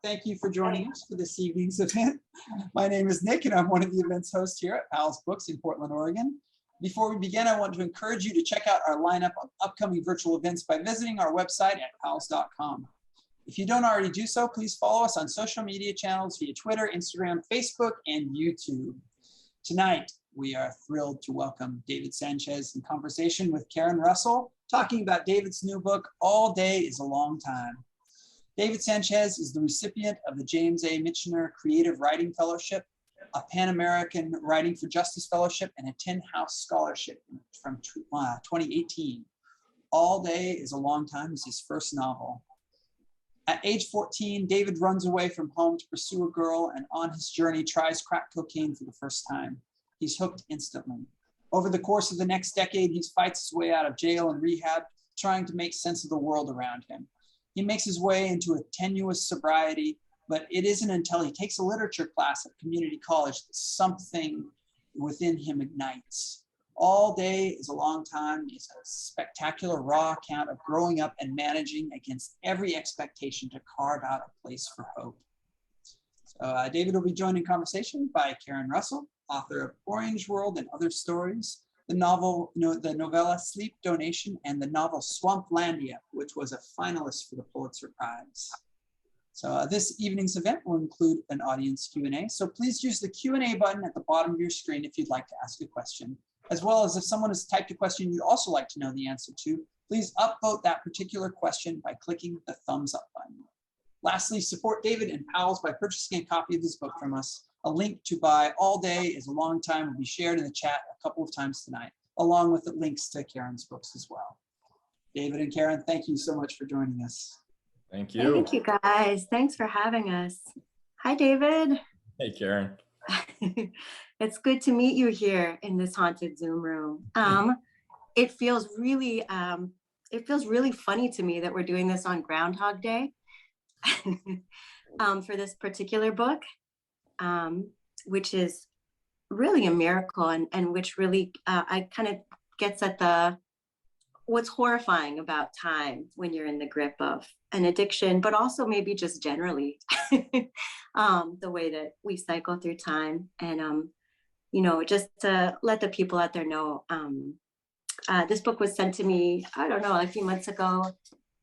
Thank you for joining us for this evening's event. My name is Nick, and I'm one of the events hosts here at Powell's Books in Portland, Oregon. Before we begin, I want to encourage you to check out our lineup of upcoming virtual events by visiting our website at powells.com. If you don't already do so, please follow us on social media channels via Twitter, Instagram, Facebook, and YouTube. Tonight, we are thrilled to welcome David Sanchez in conversation with Karen Russell, talking about David's new book, All Day is a Long Time. David Sanchez is the recipient of the James A. Michener Creative Writing Fellowship, a Pan American Writing for Justice Fellowship, and a Tin House Scholarship from 2018. All Day is a Long Time is his first novel. At age 14, David runs away from home to pursue a girl, and on his journey tries crack cocaine for the first time. He's hooked instantly. Over the course of the next decade, he fights his way out of jail and rehab, trying to make sense of the world around him. He makes his way into a tenuous sobriety, but it isn't until he takes a literature class at community college that something within him ignites. All Day is a Long Time is a spectacular, raw account of growing up and managing against every expectation to carve out a place for hope. So David will be joined in conversation by Karen Russell, author of Orange World and Other Stories, the novella Sleep Donation, and the novel Swamplandia, which was a finalist for the Pulitzer Prize. So this evening's event will include an audience Q&A, so please use the Q&A button at the bottom of your screen if you'd like to ask a question, as well as if someone has typed a question you'd also like to know the answer to, please upvote that particular question by clicking the thumbs up button. Lastly, support David and Powell's by purchasing a copy of this book from us. A link to buy All Day is a Long Time will be shared in the chat a couple of times tonight, along with the links to Karen's books as well. David and Karen, thank you so much for joining us. Thank you. Thank you, guys. Thanks for having us. Hi, David. Hey, Karen. It's good to meet you here in this haunted Zoom room. It feels really funny to me that we're doing this on Groundhog Day for this particular book. Which is really a miracle and which really I kind of gets at what's horrifying about time when you're in the grip of an addiction, but also maybe just generally the way that we cycle through time. And just to let the people out there know, this book was sent to me, I don't know, a few months ago,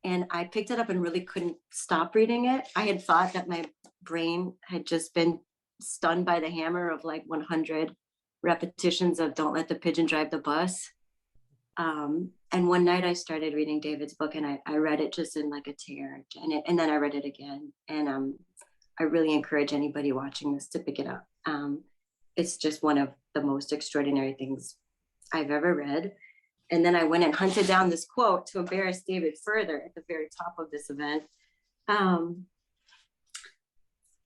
and I picked it up and really couldn't stop reading it. I had thought that my brain had just been stunned by the hammer of like 100 repetitions of Don't Let the Pigeon Drive the Bus. And one night I started reading David's book, and I read it just in like a tear, and then I read it again. And I really encourage anybody watching this to pick it up. It's just one of the most extraordinary things I've ever read. And then I went and hunted down this quote to embarrass David further at the very top of this event.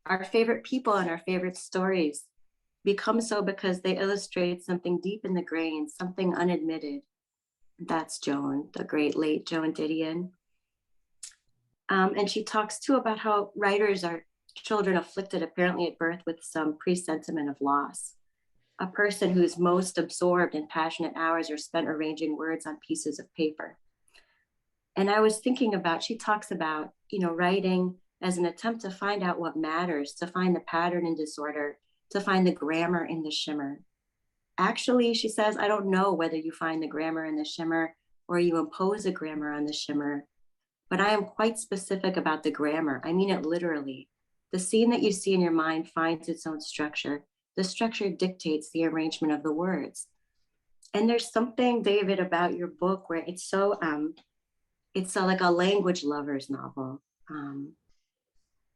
Our favorite people and our favorite stories become so because they illustrate something deep in the grain, something unadmitted. That's Joan, the great late Joan Didion. And she talks too about how writers are children afflicted apparently at birth with some presentiment of loss. A person whose most absorbed and passionate hours are spent arranging words on pieces of paper. And I was thinking about, she talks about, writing as an attempt to find out what matters, to find the pattern in disorder, to find the grammar in the shimmer. Actually, she says, I don't know whether you find the grammar in the shimmer or you impose a grammar on the shimmer, but I am quite specific about the grammar. I mean it literally. The scene that you see in your mind finds its own structure. The structure dictates the arrangement of the words. And there's something, David, about your book where it's so like a language lover's novel.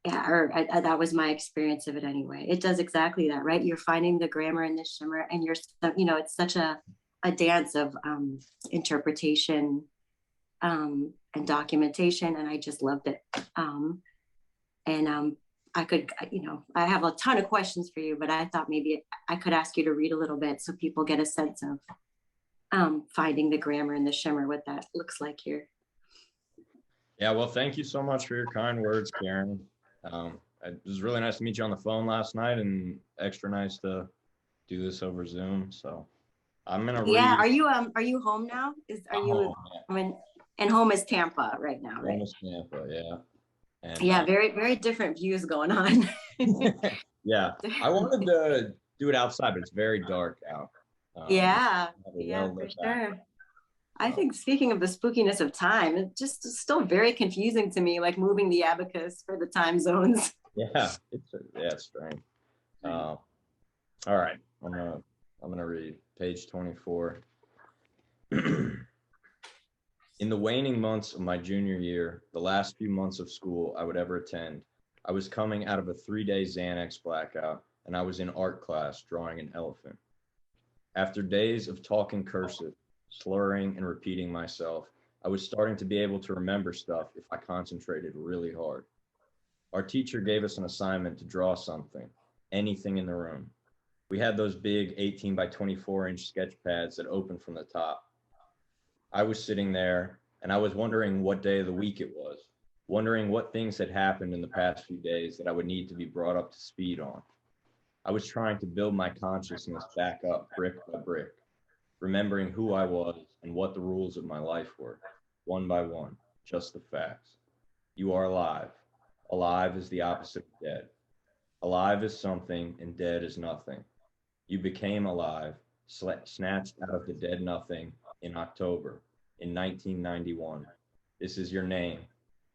That was my experience of it anyway. It does exactly that, right? You're finding the grammar in the shimmer, and it's such a dance of interpretation and documentation, and I just loved it. I have a ton of questions for you, but I thought maybe I could ask you to read a little bit so people get a sense of finding the grammar in the shimmer, what that looks like here. Yeah, well, thank you so much for your kind words, Karen. It was really nice to meet you on the phone last night, and extra nice to do this over Zoom. So I'm gonna read. Yeah, are you home now? Home, yeah. And home is Tampa right now, right? Home is Tampa, yeah. And Yeah, very, very different views going on. yeah, I wanted to do it outside, but it's very dark out. Yeah, have a yeah, for well-lit back, sure. I so. think speaking of the spookiness of time, it's just still very confusing to me, like moving the abacus for the time zones. Yeah, it's strange. All right, I'm gonna read page 24. In the waning months of my junior year, the last few months of school I would ever attend, I was coming out of a 3-day Xanax blackout, and I was in art class drawing an elephant. After days of talking cursive, slurring and repeating myself, I was starting to be able to remember stuff if I concentrated really hard. Our teacher gave us an assignment to draw something, anything in the room. We had those big 18 by 24-inch sketch pads that open from the top. I was sitting there and I was wondering what day of the week it was, wondering what things had happened in the past few days that I would need to be brought up to speed on. I was trying to build my consciousness back up brick by brick, remembering who I was and what the rules of my life were, one by one, just the facts. You are alive. Alive is the opposite of dead. Alive is something and dead is nothing. You became alive, snatched out of the dead nothing in October in 1991. This is your name.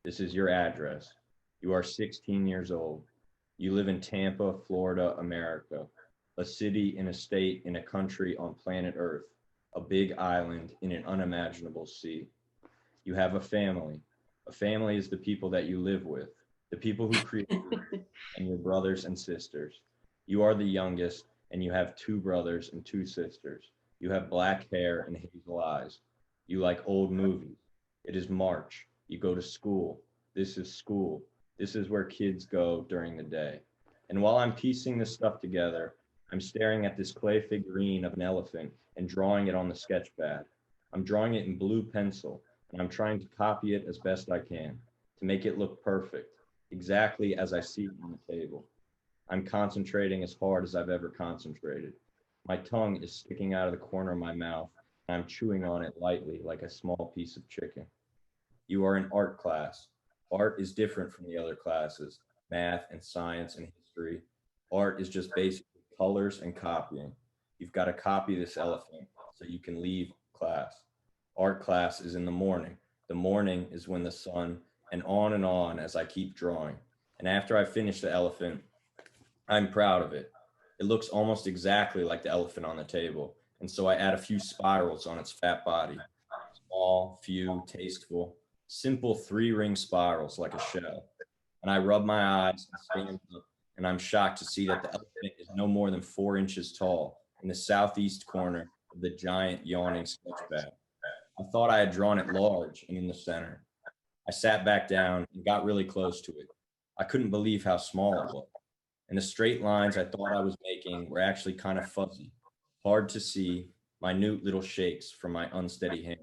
This is your address. You are 16 years old. You live in Tampa, Florida, America, a city in a state in a country on planet Earth, a big island in an unimaginable sea. You have a family. A family is the people that you live with, the people who create you, and your brothers and sisters. You are the youngest, and you have 2 brothers and 2 sisters. You have black hair and hazel eyes. You like old movies. It is March. You go to school. This is school. This is where kids go during the day. And while I'm piecing this stuff together, I'm staring at this clay figurine of an elephant and drawing it on the sketch pad. I'm drawing it in blue pencil, and I'm trying to copy it as best I can, to make it look perfect, exactly as I see it on the table. I'm concentrating as hard as I've ever concentrated. My tongue is sticking out of the corner of my mouth, and I'm chewing on it lightly like a small piece of chicken. You are in art class. Art is different from the other classes, math and science and history. Art is just basically colors and copying. You've got to copy this elephant so you can leave class. Art class is in the morning. The morning is when the sun, and on as I keep drawing. And after I finish the elephant, I'm proud of it. It looks almost exactly like the elephant on the table. And so I add a few spirals on its fat body. Small, few, tasteful, simple 3-ring spirals like a shell. And I rub my eyes and stand up, and I'm shocked to see that the elephant is no more than 4 inches tall in the southeast corner of the giant yawning sketchpad. I thought I had drawn it large and in the center. I sat back down and got really close to it. I couldn't believe how small it was. And the straight lines I thought I was making were actually kind of fuzzy, hard to see, minute little shakes from my unsteady hand.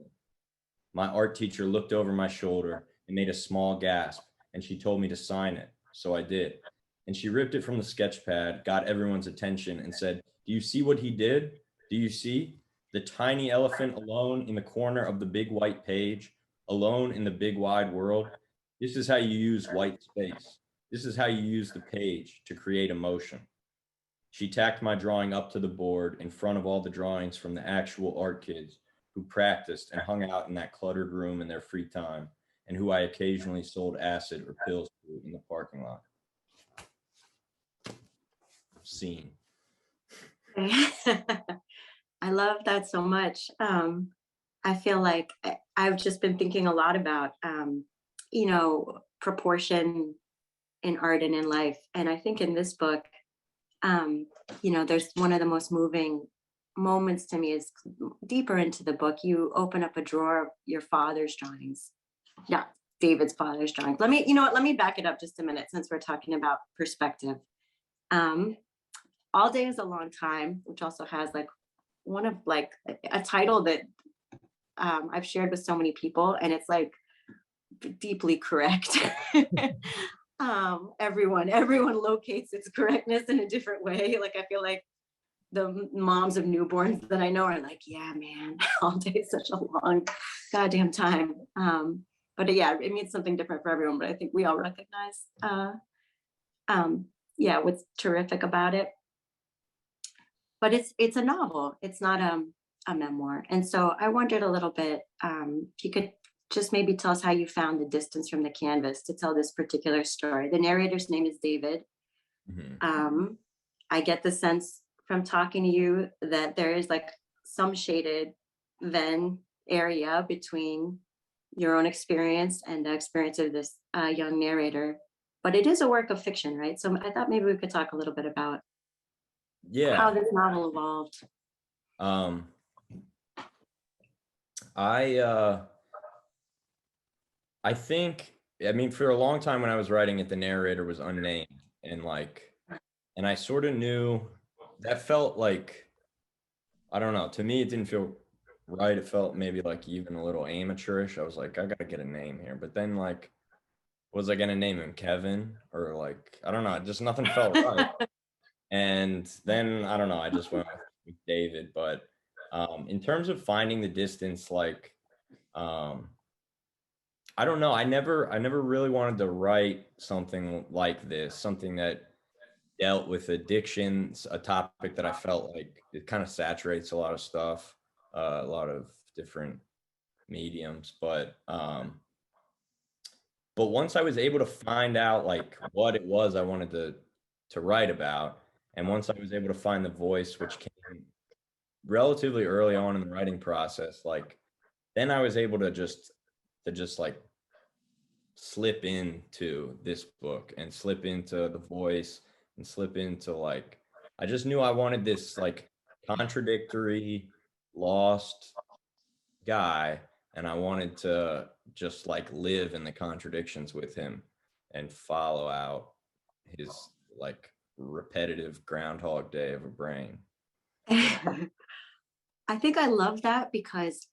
My art teacher looked over my shoulder and made a small gasp, and she told me to sign it, so I did. And she ripped it from the sketch pad, got everyone's attention, and said, "Do you see what he did? Do you see? The tiny elephant alone in the corner of the big white page, alone in the big wide world. This is how you use white space. This is how you use the page to create emotion." She tacked my drawing up to the board in front of all the drawings from the actual art kids who practiced and hung out in that cluttered room in their free time, and who I occasionally sold acid or pills to in the parking lot. Scene. I love that so much. I feel like I've just been thinking a lot about, proportion in art and in life. And I think in this book, there's one of the most moving moments to me is deeper into the book. You open up a drawer of your father's drawings. Yeah, David's father's drawings. Let me back it up just a minute since we're talking about perspective. All Day is a Long Time, which also has a title that I've shared with so many people, and it's like deeply correct. Everyone locates its correctness in a different way. Like I feel like the moms of newborns that I know are like, yeah, man, all day is such a long goddamn time. but yeah, it means something different for everyone, but I think we all recognize, yeah, what's terrific about it. But it's a novel. It's not a memoir. And so I wondered a little bit, if you could just maybe tell us how you found the distance from the canvas to tell this particular story. The narrator's name is David. I get the sense from talking to you that there is like some shaded Venn area between your own experience and the experience of this young narrator. But it is a work of fiction, right? So I thought maybe we could talk a little bit about how this novel evolved. I think, I mean, for a long time when I was writing it, the narrator was unnamed, and I sort of knew that felt like, I don't know, to me it didn't feel right. It felt maybe like even a little amateurish. I was like, I gotta get a name here. But then, like, was I gonna name him Kevin, or like, I don't know, just nothing felt right. And then, I don't know, I just went with David. But in terms of finding the distance, like, I don't know, I never really wanted to write something like this, something that dealt with addictions, a topic that I felt like it kind of saturates a lot of stuff, a lot of different mediums. But once I was able to find out like what it was I wanted to write about, and once I was able to find the voice, which came relatively early on in the writing process, like then I was able to just like slip into this book and slip into the voice and slip into, like, I just knew I wanted this like contradictory, lost guy, and I wanted to just like live in the contradictions with him and follow out his like repetitive Groundhog Day of a brain. I think I love that because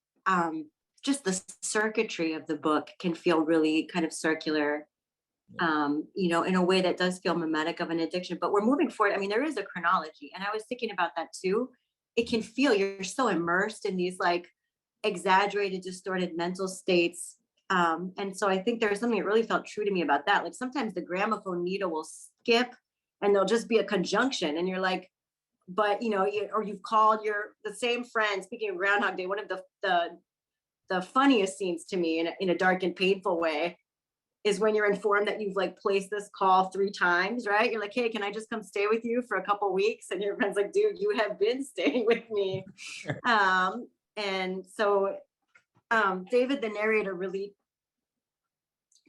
just the circuitry of the book can feel really kind of circular, you know, in a way that does feel mimetic of an addiction. But we're moving forward. I mean, there is a chronology, and I was thinking about that too. It can feel you're so immersed in these like exaggerated, distorted mental states. And so I think there was something that really felt true to me about that. Like sometimes the gramophone needle will skip and there'll just be a conjunction, and you're like, but you know, or you've called the same friend. Speaking of Groundhog Day, one of the funniest scenes to me in a dark and painful way is when you're informed that you've like placed this call 3 times, right? You're like, hey, can I just come stay with you for a couple weeks? And your friend's like, dude, you have been staying with me. And so David, the narrator, really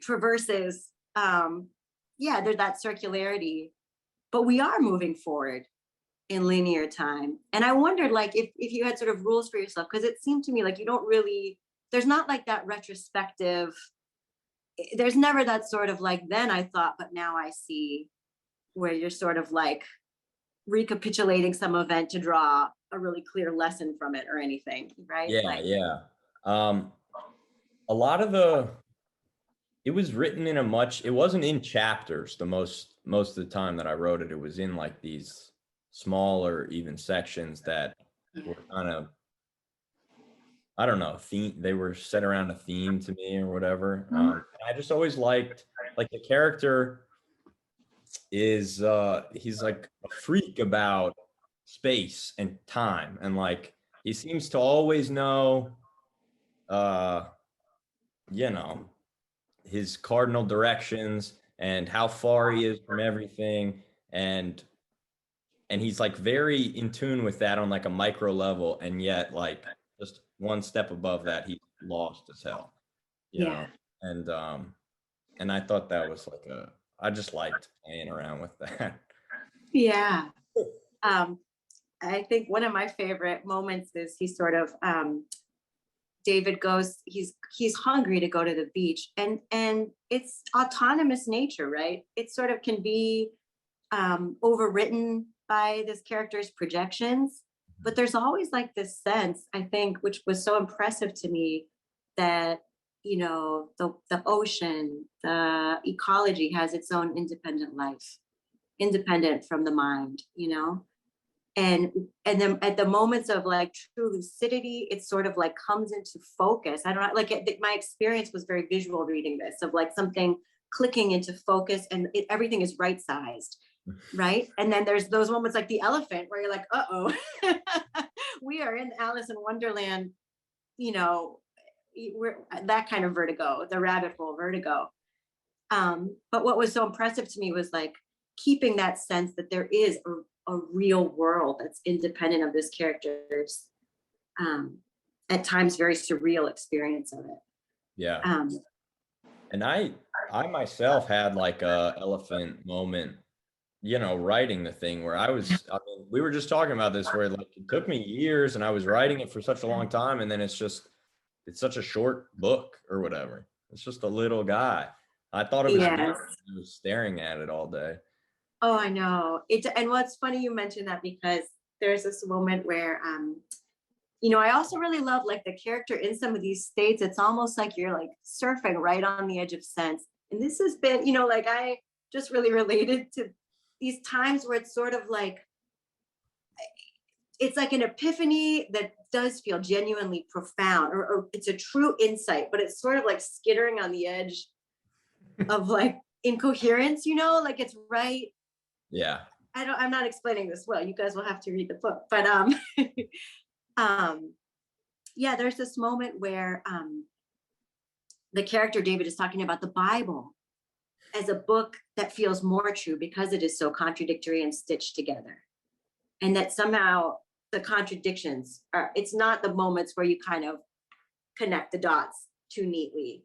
traverses, there's that circularity, but we are moving forward in linear time. And I wondered, like, if you had sort of rules for yourself, because it seemed to me like you don't really, there's not like that retrospective, there's never that sort of like, then I thought, but now I see, where you're sort of like recapitulating some event to draw a really clear lesson from it or anything, right? Yeah. A lot of it was written in it wasn't in chapters the most of the time that I wrote it. It was in like these smaller even sections that were kind of, I don't know, they were set around a theme to me or whatever. I just always liked, like, the character is he's like a freak about space and time, and like he seems to always know you know, his cardinal directions and how far he is from everything, and he's like very in tune with that on like a micro level, and yet like just one step above that he's lost as hell, you know. And I thought that was like I just liked playing around with that. Yeah. I think one of my favorite moments is he sort of David goes, he's hungry to go to the beach, and it's autonomous nature, right? It sort of can be overwritten by this character's projections, but there's always like this sense, I think, which was so impressive to me, that, you know, the ocean, the ecology has its own independent life, independent from the mind, you know? And then at the moments of like true lucidity, it sort of like comes into focus. I don't know, like my experience was very visual reading this, of like something clicking into focus, and everything is right sized, right? And then there's those moments like the elephant where you're like, uh-oh, we are in Alice in Wonderland, you know, we're that kind of vertigo, the rabbit hole vertigo. But what was so impressive to me was like keeping that sense that there is a real world that's independent of this character's at times very surreal experience of it. Yeah. And I myself had like a elephant moment, you know, writing the thing where I mean, we were just talking about this, where like it took me years and I was writing it for such a long time. And then it's such a short book or whatever. It's just a little guy. I thought it was, Yes. I was staring at it all day. Oh, I know it. And what's funny you mentioned that, because there's this moment where, you know, I also really love like the character in some of these states. It's almost like you're like surfing right on the edge of sense. And this has been, you know, like I just really related to these times where it's sort of like, it's like an epiphany that does feel genuinely profound, or it's a true insight, but it's sort of like skittering on the edge of like incoherence, you know, like it's right. Yeah. I'm not explaining this well. You guys will have to read the book, but yeah, there's this moment where the character David is talking about the Bible as a book that feels more true because it is so contradictory and stitched together. And that somehow the contradictions are, it's not the moments where you kind of connect the dots too neatly.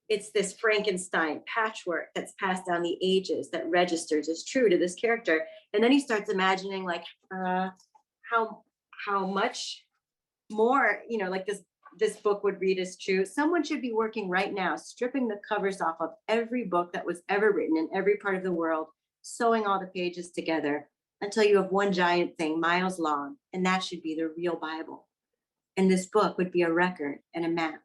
It's this Frankenstein patchwork that's passed down the ages that registers as true to this character. And then he starts imagining like how much more, you know, like this book would read as true. Someone should be working right now, stripping the covers off of every book that was ever written in every part of the world, sewing all the pages together until you have one giant thing miles long, and that should be the real Bible. And this book would be a record and a map,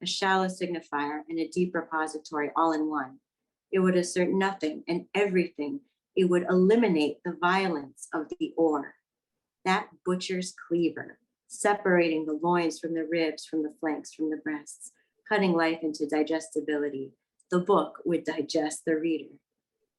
a shallow signifier and a deep repository all in one. It would assert nothing and everything. It would eliminate the violence of the oar, that butcher's cleaver, separating the loins from the ribs, from the flanks, from the breasts, cutting life into digestibility. The book would digest the reader.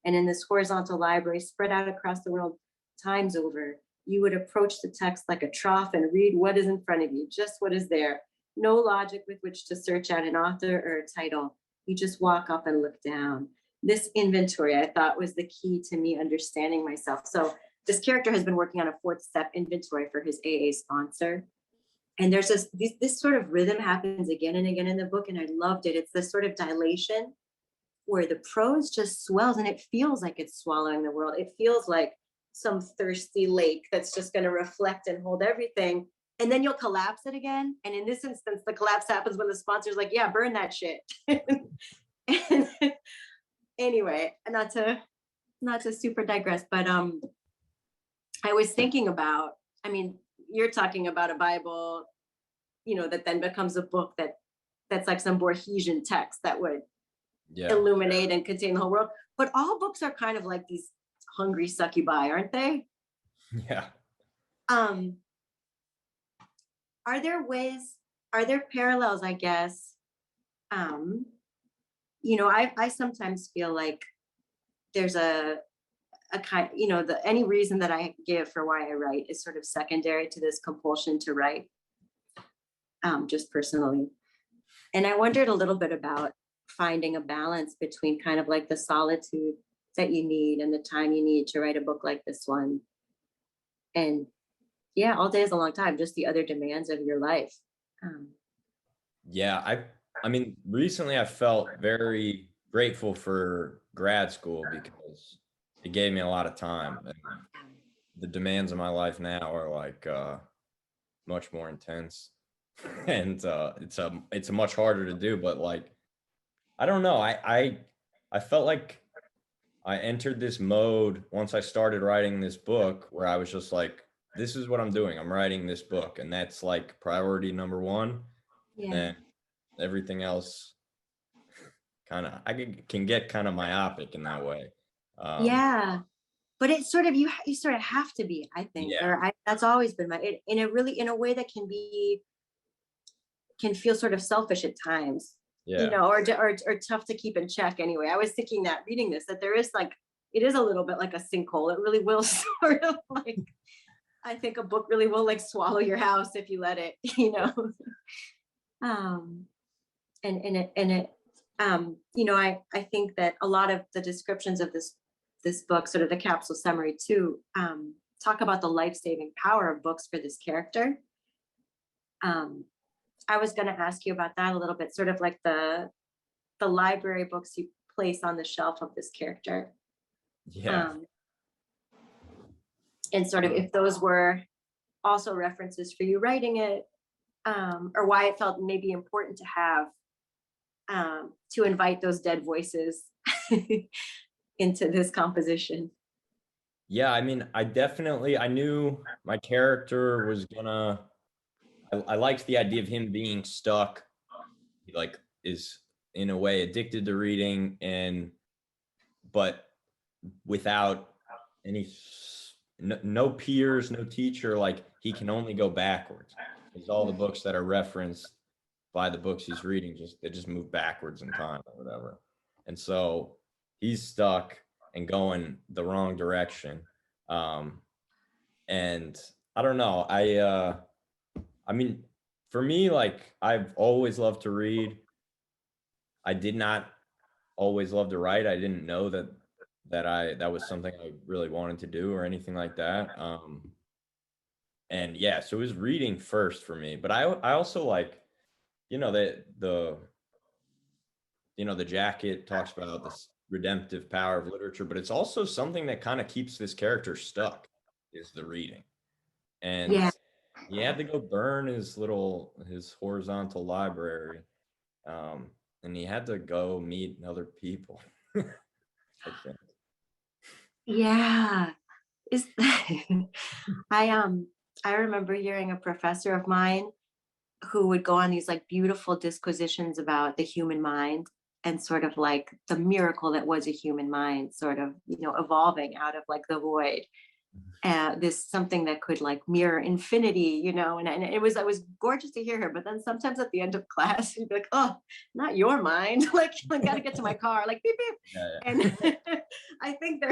And in this horizontal library spread out across the world times over, you would approach the text like a trough and read what is in front of you, just what is there. No logic with which to search out an author or a title. You just walk up and look down. This inventory, I thought, was the key to me understanding myself. So this character has been working on a 4th step inventory for his AA sponsor. And there's this sort of rhythm happens again and again in the book, and I loved it. It's this sort of dilation where the prose just swells, and it feels like it's swallowing the world. It feels like some thirsty lake that's just going to reflect and hold everything. And then you'll collapse it again. And in this instance, the collapse happens when the sponsor's like, yeah, burn that shit. And anyway, not to super digress, but I was thinking about, I mean, you're talking about a Bible, you know, that then becomes a book that's like some Borgesian text that would illuminate and contain the whole world. But all books are kind of like these hungry succubi, aren't they? Yeah. Are there parallels, I guess? You know, I sometimes feel like there's a kind, you know, any reason that I give for why I write is sort of secondary to this compulsion to write, just personally. And I wondered a little bit about finding a balance between kind of like the solitude that you need and the time you need to write a book like this one. And yeah, all day is a long time, just the other demands of your life. Yeah, I mean, recently I felt very grateful for grad school because it gave me a lot of time. And the demands of my life now are like much more intense, and it's a much harder to do. But like, I don't know, I felt like I entered this mode once I started writing this book where I was just like, this is what I'm doing. I'm writing this book, and that's like priority number one. Yeah. And everything else kind of, I can get kind of myopic in that way. Yeah. but it's sort of, you sort of have to be, I think, Yeah. that's always been in a way that can feel sort of selfish at times, you Yeah. know, or tough to keep in check. Anyway, I was thinking that reading this, that there is like, it is a little bit like a sinkhole. It really will sort of like, I think a book really will like swallow your house if you let it, you know. You know, I think that a lot of the descriptions of this book, sort of the capsule summary too, talk about the life-saving power of books for this character. I was going to ask you about that a little bit, sort of like the library books you place on the shelf of this character. Yeah. And sort of if those were also references for you writing it, or why it felt maybe important to have, to invite those dead voices into this composition. Yeah, I mean, I knew my character was gonna, I liked the idea of him being stuck, he like is in a way addicted to reading, but without any, no peers, no teacher, like he can only go backwards. Because all the books that are referenced by the books he's reading, they just move backwards in time or whatever. And so he's stuck and going the wrong direction. And I don't know, I mean, for me, like, I've always loved to read. I did not always love to write. I didn't know that was something I really wanted to do or anything like that. And yeah, so it was reading first for me. But I also like, you know, the jacket talks about this redemptive power of literature, but it's also something that kind of keeps this character stuck, is the reading. And Yeah. he had to go burn his horizontal library, and he had to go meet other people. I think. Yeah. Is I remember hearing a professor of mine who would go on these like beautiful disquisitions about the human mind and sort of like the miracle that was a human mind, sort of, you know, evolving out of like the void. This something that could like mirror infinity, you know, and it was gorgeous to hear her. But then sometimes at the end of class, you'd be like, oh, not your mind. Like, I gotta get to my car, like beep beep. Yeah. And I think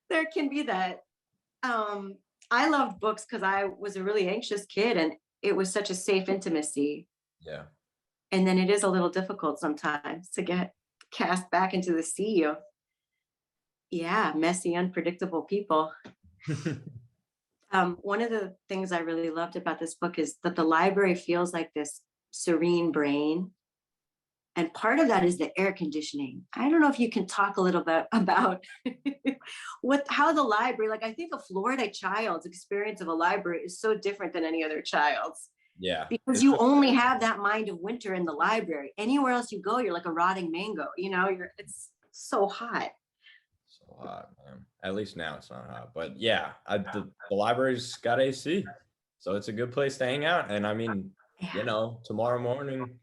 there can be that. I loved books because I was a really anxious kid, and it was such a safe intimacy. Yeah. And then it is a little difficult sometimes to get cast back into the sea of, yeah, messy, unpredictable people. One of the things I really loved about this book is that the library feels like this serene brain. And part of that is the air conditioning. I don't know if you can talk a little bit about how the library, like I think a Florida child's experience of a library is so different than any other child's. Yeah. Because you only have that mind of winter in the library. Anywhere else you go, you're like a rotting mango, you know, it's so hot. So hot, man. At least now it's not hot. But yeah, the library's got AC. So it's a good place to hang out. And I mean, you know, tomorrow morning,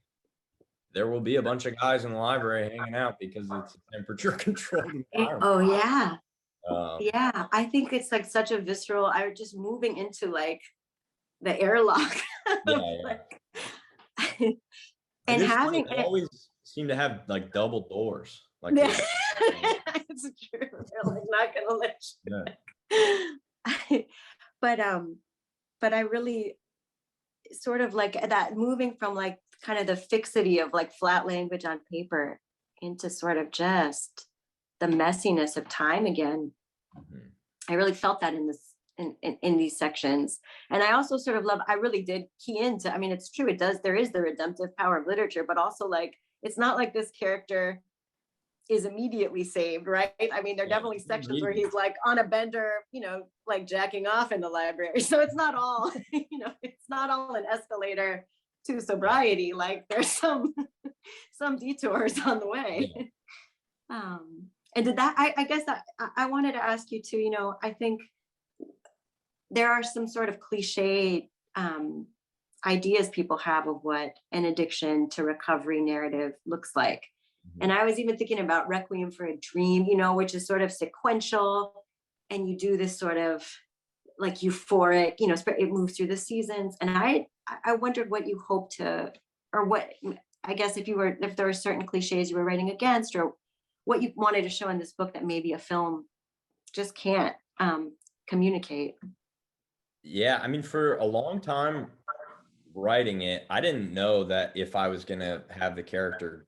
there will be a bunch of guys in the library hanging out because it's a temperature controlled environment. Oh yeah. Yeah, I think it's like such a visceral, I was just moving into like the airlock. Yeah. And having they always seem to have like double doors. Like it's true. They're like not gonna let you. But I really sort of like that, moving from like kind of the fixity of like flat language on paper into sort of just the messiness of time again. Mm-hmm. I really felt that in this in these sections. And I also sort of love, I really did key into, I mean, it's true, there is the redemptive power of literature, but also like, it's not like this character is immediately saved, right? I mean, there are definitely sections where he's like on a bender, you know, like jacking off in the library. So it's not all, you know, it's not all an escalator to sobriety. Like there's some detours on the way. Yeah. And did that, I guess that I wanted to ask you too, you know, I think there are some sort of cliche ideas people have of what an addiction to recovery narrative looks like. And I was even thinking about Requiem for a Dream, which is sort of sequential, and you do this sort of like euphoric, it moves through the seasons. And I wondered what you hope to, or what, I guess if there were certain cliches you were writing against, or what you wanted to show in this book that maybe a film just can't communicate. Yeah, I mean, for a long time writing it, I didn't know that if I was gonna have the character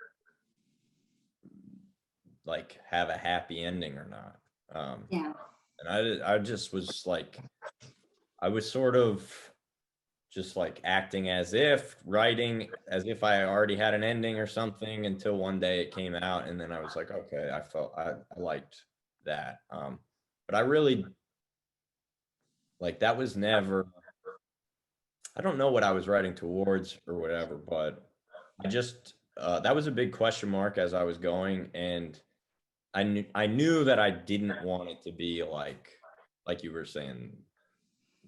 like have a happy ending or not. Yeah. And I just was like, I was sort of just like acting as if, writing as if I already had an ending or something, until one day it came out, and then I was like, okay, I liked that. But I really, like, that was never, I don't know what I was writing towards or whatever, but I just, that was a big question mark as I was going. And I knew that I didn't want it to be like you were saying,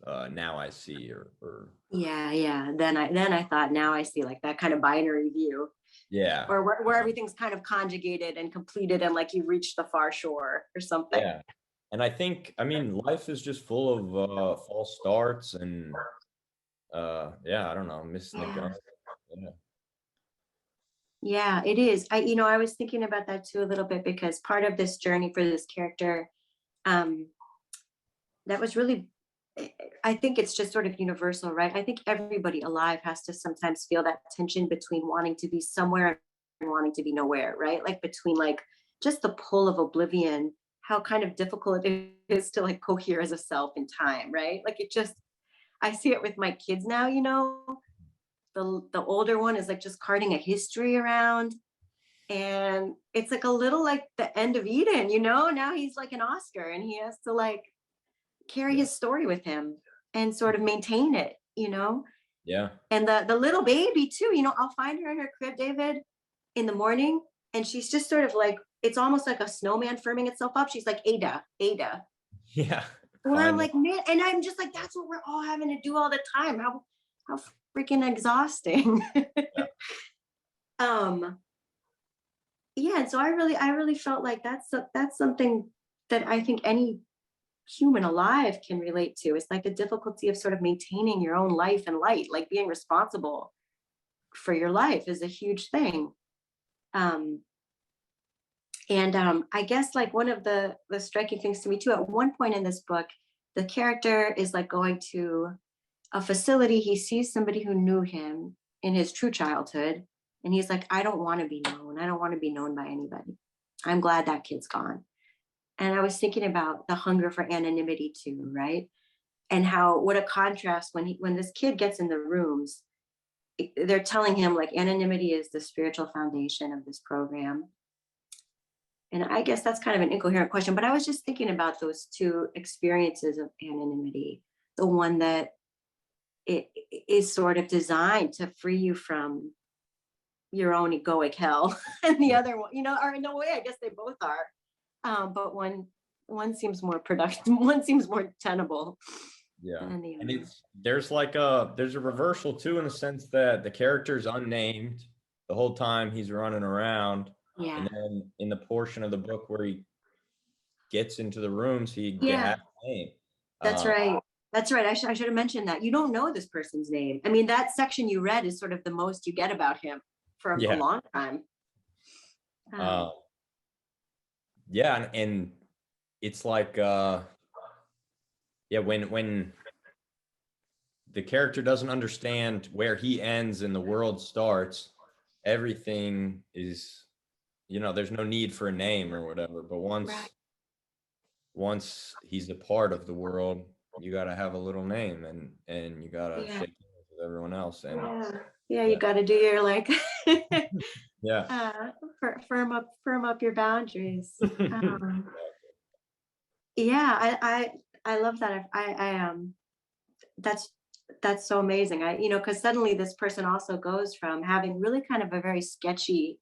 now I see, or Yeah. Then I thought, now I see, like that kind of binary view, yeah, or where everything's kind of conjugated and completed, and like you've reached the far shore or something. yeah. And I mean, life is just full of false starts, and yeah, I don't know, missing the gun. Yeah. Yeah, it is. I was thinking about that too a little bit, because part of this journey for this character, that was really, I think it's just sort of universal, right? I think everybody alive has to sometimes feel that tension between wanting to be somewhere and wanting to be nowhere, right? Like between like just the pull of oblivion, how kind of difficult it is to like cohere as a self in time, right? Like it just, I see it with my kids now, the older one is like just carting a history around, and it's like a little like the end of Eden, now he's like an Oscar, and he has to like carry his story with him and sort of maintain it. Yeah. And the little baby too, I'll find her in her crib, David, in the morning, and she's just sort of like, it's almost like a snowman firming itself up. She's like, Ada. Yeah. Where I'm like, man, and I'm just like, that's what we're all having to do all the time. How freaking exhausting. Yeah. Yeah, and so I really felt like that's something that I think any human alive can relate to. It's like the difficulty of sort of maintaining your own life and light, like being responsible for your life is a huge thing. I guess like one of the striking things to me too, at one point in this book, the character is like going to a facility. He sees somebody who knew him in his true childhood, and he's like, I don't want to be known. I don't want to be known by anybody. I'm glad that kid's gone. And I was thinking about the hunger for anonymity too, right? And how, what a contrast when this kid gets in the rooms, they're telling him like anonymity is the spiritual foundation of this program. And I guess that's kind of an incoherent question, but I was just thinking about those two experiences of anonymity. The one that it is sort of designed to free you from your own egoic hell, and the other one, or in a way, I guess they both are. But one seems more productive, one seems more tenable. Yeah. And there's a reversal too, in the sense that the character's unnamed the whole time he's running around. Yeah. And then in the portion of the book where he gets into the rooms, he Yeah. has a name. That's right. That's right. I should have mentioned that. You don't know this person's name. I mean, that section you read is sort of the most you get about him for a long time. Yeah, and it's like when the character doesn't understand where he ends and the world starts, everything is, there's no need for a name or whatever. But once he's a part of the world, you got to have a little name, and you got to shake hands with everyone else. And you got to do your like firm up your boundaries. I love that. I that's so amazing. Because suddenly this person also goes from having really kind of a very sketchy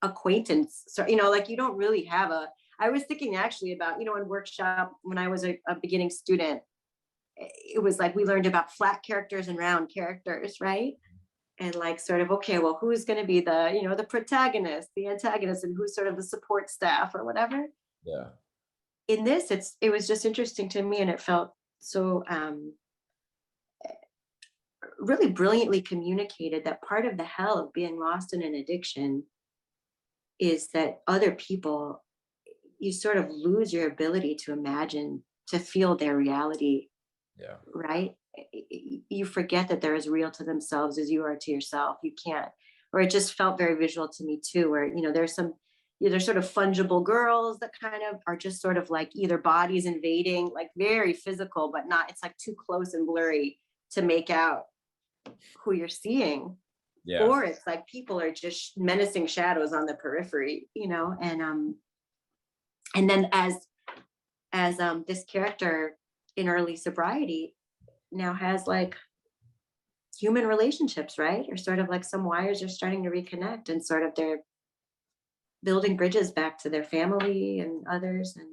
acquaintance. So, like you don't really have I was thinking actually about, in workshop when I was a beginning student, it was like we learned about flat characters and round characters, right? and like sort of, okay, well, who's going to be the, you know, the protagonist, the antagonist, and who's sort of the support staff or whatever. Yeah. In this, it was just interesting to me, and it felt so really brilliantly communicated that part of the hell of being lost in an addiction is that other people, you sort of lose your ability to imagine, to feel their reality. Yeah. Right? You forget that they're as real to themselves as you are to yourself. You can't, or it just felt very visual to me too, where, you know, there's some, you know, there's sort of fungible girls that kind of are just sort of like either bodies invading, like very physical, but not, it's like too close and blurry to make out who you're seeing. Yeah. Or it's like people are just menacing shadows on the periphery, you know. And then as this character in early sobriety now has like human relationships, right? Or sort of like some wires are starting to reconnect, and sort of they're building bridges back to their family and others. And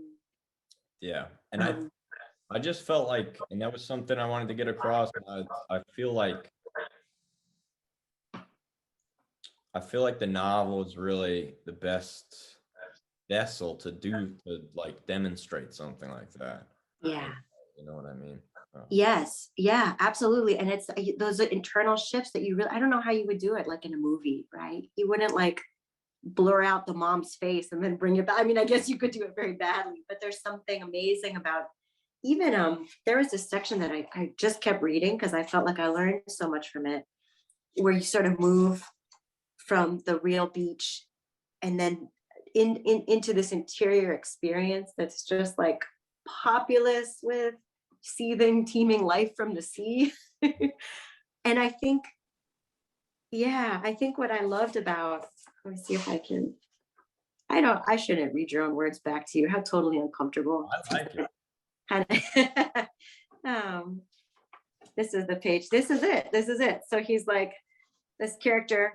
yeah, and I just felt like, and that was something I wanted to get across. I feel like the novel is really the best vessel to like demonstrate something like that. yeah, you know what I mean? yes, yeah, absolutely. And it's those internal shifts that you really, I don't know how you would do it like in a movie, right? You wouldn't like blur out the mom's face and then bring it back. I mean, I guess you could do it very badly, but there's something amazing about even there was this section that I just kept reading because I felt like I learned so much from it, where you sort of move from the real beach and then into this interior experience that's just like populous with seething, teeming life from the sea. And I think what I loved about, let me see if I can, I shouldn't read your own words back to you. How totally uncomfortable. I like it. Kind of, this is the page. This is it. So he's like, this character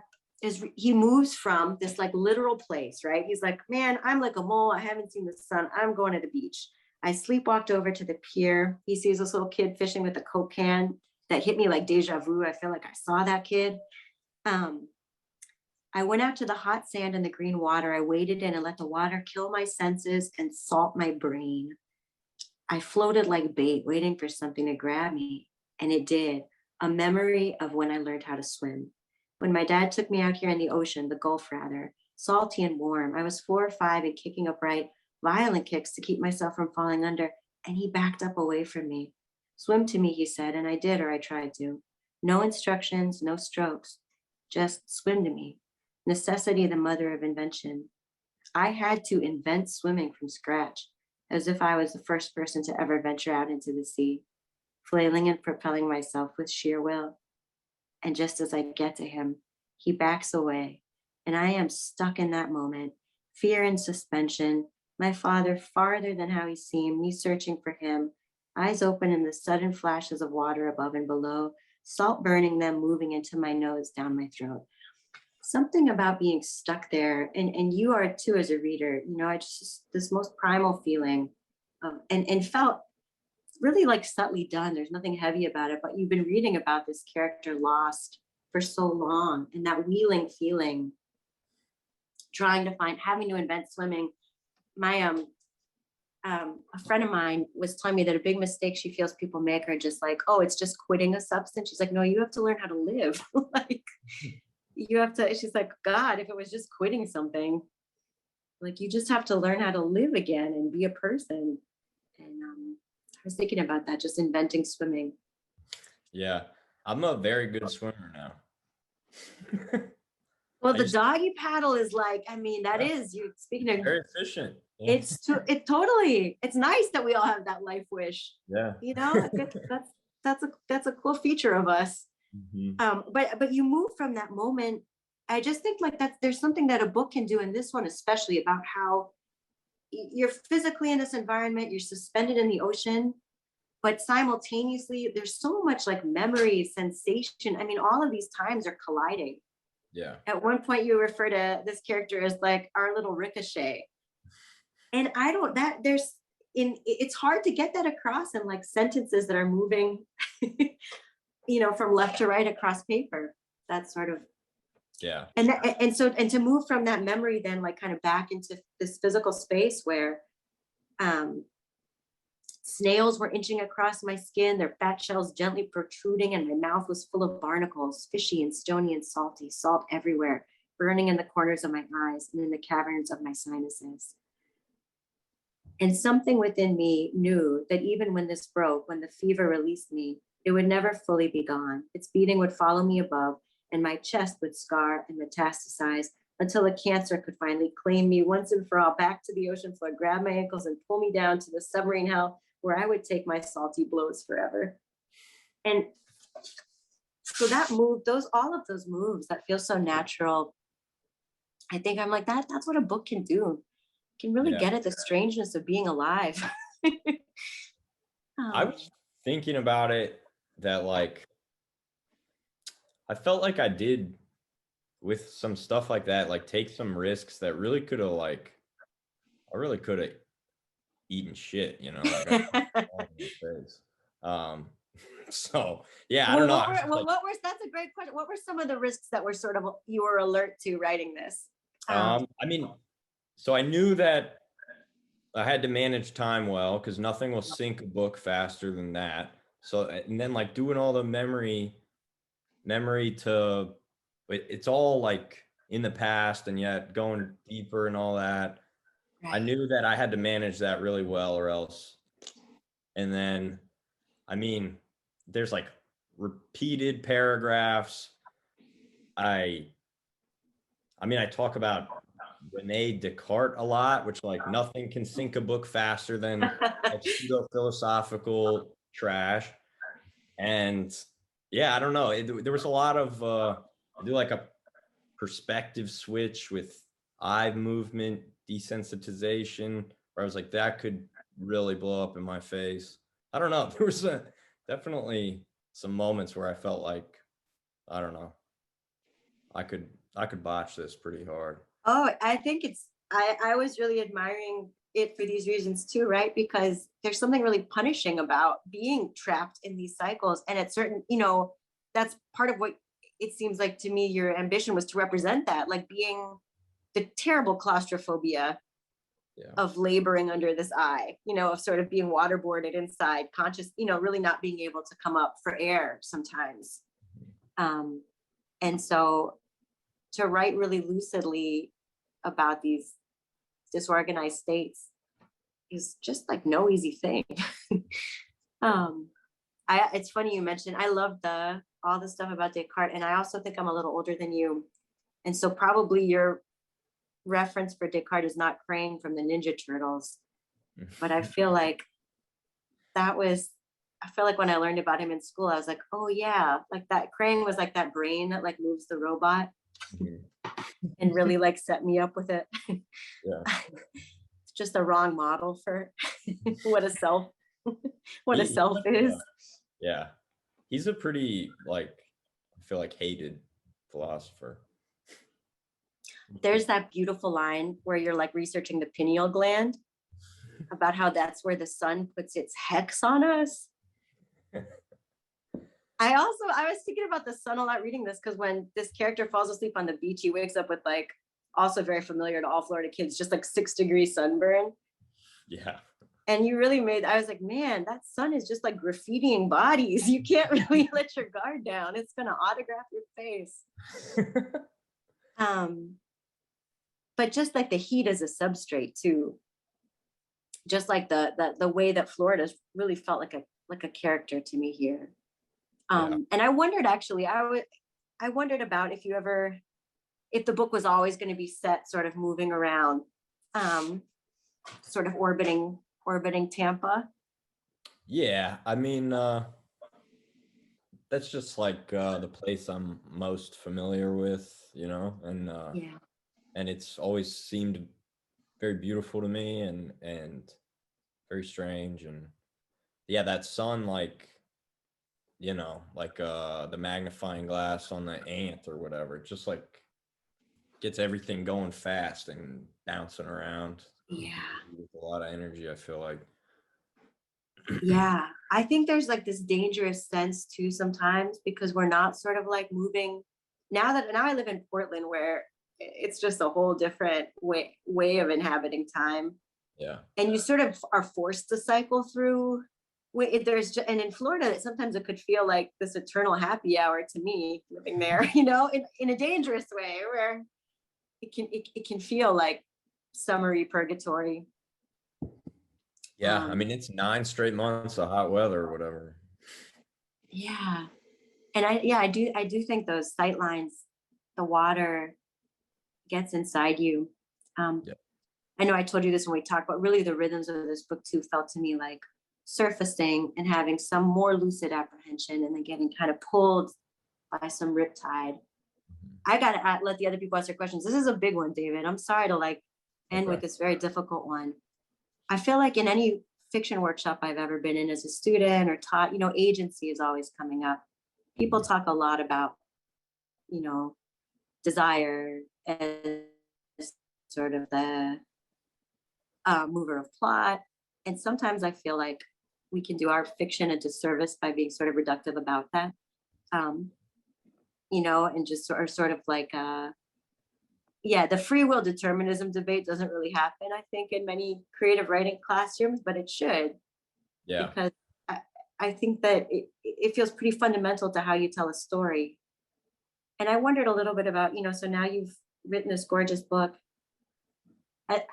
he moves from this like literal place, right? He's like, man, I'm like a mole. I haven't seen the sun. I'm going to the beach. I sleepwalked over to the pier. He sees this little kid fishing with a Coke can that hit me like deja vu. I feel like I saw that kid. I went out to the hot sand and the green water. I waded in and let the water kill my senses and salt my brain. I floated like bait, waiting for something to grab me. And it did. A memory of when I learned how to swim. When my dad took me out here in the ocean, the Gulf rather, salty and warm. I was 4 or 5 and kicking upright, violent kicks to keep myself from falling under. And he backed up away from me. Swim to me, he said, and I did, or I tried to. No instructions, no strokes. Just swim to me. Necessity, the mother of invention. I had to invent swimming from scratch, as if I was the first person to ever venture out into the sea, flailing and propelling myself with sheer will. And just as I get to him, he backs away, and I am stuck in that moment, fear and suspension, my father farther than how he seemed, me searching for him, eyes open in the sudden flashes of water above and below, salt burning them, moving into my nose, down my throat. Something about being stuck there, and you are too as a reader, you know, I just, this most primal feeling of, and felt really like subtly done. There's nothing heavy about it, but you've been reading about this character lost for so long, and that wheeling feeling, trying to find, having to invent swimming. My a friend of mine was telling me that a big mistake she feels people make are just like, oh, it's just quitting a substance. She's like, no, you have to learn how to live. Like you have to, she's like, God, if it was just quitting something, like you just have to learn how to live again and be a person. And I was thinking about that, just inventing swimming. Yeah, I'm a very good swimmer now. Well, the doggy paddle is like, I mean, that is, you speaking of very efficient. Yeah. It totally, it's nice that we all have that life wish. Yeah. You know, that's a cool feature of us. Mm-hmm. But you move from that moment. I just think like there's something that a book can do, in this one especially, about how you're physically in this environment, you're suspended in the ocean, but simultaneously there's so much like memory, sensation. I mean, all of these times are colliding. Yeah. At one point you refer to this character as like our little ricochet. And it's hard to get that across in like sentences that are moving, you know, from left to right across paper. that sort of, Yeah. and to move from that memory then like kind of back into this physical space where snails were inching across my skin, their fat shells gently protruding, and my mouth was full of barnacles, fishy and stony and salty, salt everywhere, burning in the corners of my eyes and in the caverns of my sinuses. And something within me knew that even when this broke, when the fever released me, it would never fully be gone. Its beating would follow me above, and my chest would scar and metastasize until a cancer could finally claim me once and for all back to the ocean floor, grab my ankles and pull me down to the submarine hell where I would take my salty blows forever. And so that move, all of those moves that feel so natural, I think I'm like, that's what a book can do. It can really get at the strangeness of being alive. I was thinking about it that like, I felt like I did with some stuff like that, like take some risks that really could have like, I really could have eaten shit, you know, like so yeah, I don't know. That's a great question. What were some of the risks that were sort of, you were alert to writing this? I mean, so I knew that I had to manage time well, because nothing will sink a book faster than that. So, and then like doing all the memory to, it's all like in the past and yet going deeper and all that. Right. I knew that I had to manage that really well or else. And then, I mean, there's like repeated paragraphs. I talk about Rene Descartes a lot, which like nothing can sink a book faster than like pseudo-philosophical trash. And yeah, I don't know. There was a lot of, I do like a perspective switch with eye movement desensitization, where I was like, that could really blow up in my face. I don't know. There was definitely some moments where I felt like, I don't know, I could botch this pretty hard. Oh, I think I was really admiring it for these reasons too, right? Because there's something really punishing about being trapped in these cycles. And at certain, that's part of what it seems like to me, your ambition was to represent that, like being the terrible claustrophobia of laboring under this eye, of sort of being waterboarded inside, conscious, really not being able to come up for air sometimes. And so to write really lucidly about these disorganized states is just like no easy thing. It's funny you mentioned, I love all the stuff about Descartes, and I also think I'm a little older than you. And so probably your reference for Descartes is not Crane from the Ninja Turtles, but I feel like when I learned about him in school, I was like, oh yeah, like that Crane was like that brain that like moves the robot. And really like set me up with it. Yeah. It's just a wrong model for what a self is. Yeah. He's a pretty I feel like hated philosopher. There's that beautiful line where you're like researching the pineal gland about how that's where the sun puts its hex on us. I was thinking about the sun a lot reading this, because when this character falls asleep on the beach, he wakes up with like, also very familiar to all Florida kids, just like 6-degree sunburn. Yeah. And you really I was like, man, that sun is just like graffitiing bodies. You can't really let your guard down. It's going to autograph your face. But just like the heat as a substrate too, just like the way that Florida's really felt like a character to me here. And I wondered actually, I wondered about if the book was always going to be set sort of moving around, sort of orbiting Tampa. Yeah, I mean, that's just like the place I'm most familiar with, and it's always seemed very beautiful to me and very strange. And yeah, that sun, the magnifying glass on the ant or whatever, it just like gets everything going fast and bouncing around. Yeah. With a lot of energy, I feel like. Yeah. I think there's like this dangerous sense too sometimes, because we're not sort of like moving now I live in Portland, where it's just a whole different way of inhabiting time. Yeah. And you sort of are forced to cycle through. And in Florida, sometimes it could feel like this eternal happy hour to me living there, in a dangerous way, where it can feel like summery purgatory. Yeah, I mean, it's 9 straight months of hot weather or whatever. Yeah. And I do think those sight lines, the water gets inside you. Yep. I know I told you this when we talked, but really the rhythms of this book too felt to me like surfacing and having some more lucid apprehension, and then getting kind of pulled by some riptide. I gotta let the other people ask their questions. This is a big one, David. I'm sorry to end with this very difficult one. I feel like in any fiction workshop I've ever been in as a student or taught, agency is always coming up. People talk a lot about, desire as sort of the mover of plot. And sometimes I feel like we can do our fiction a disservice by being sort of reductive about that, and just sort of like, the free will determinism debate doesn't really happen, I think, in many creative writing classrooms, but it should. Yeah. Because I think that it feels pretty fundamental to how you tell a story. And I wondered a little bit about, so now you've written this gorgeous book.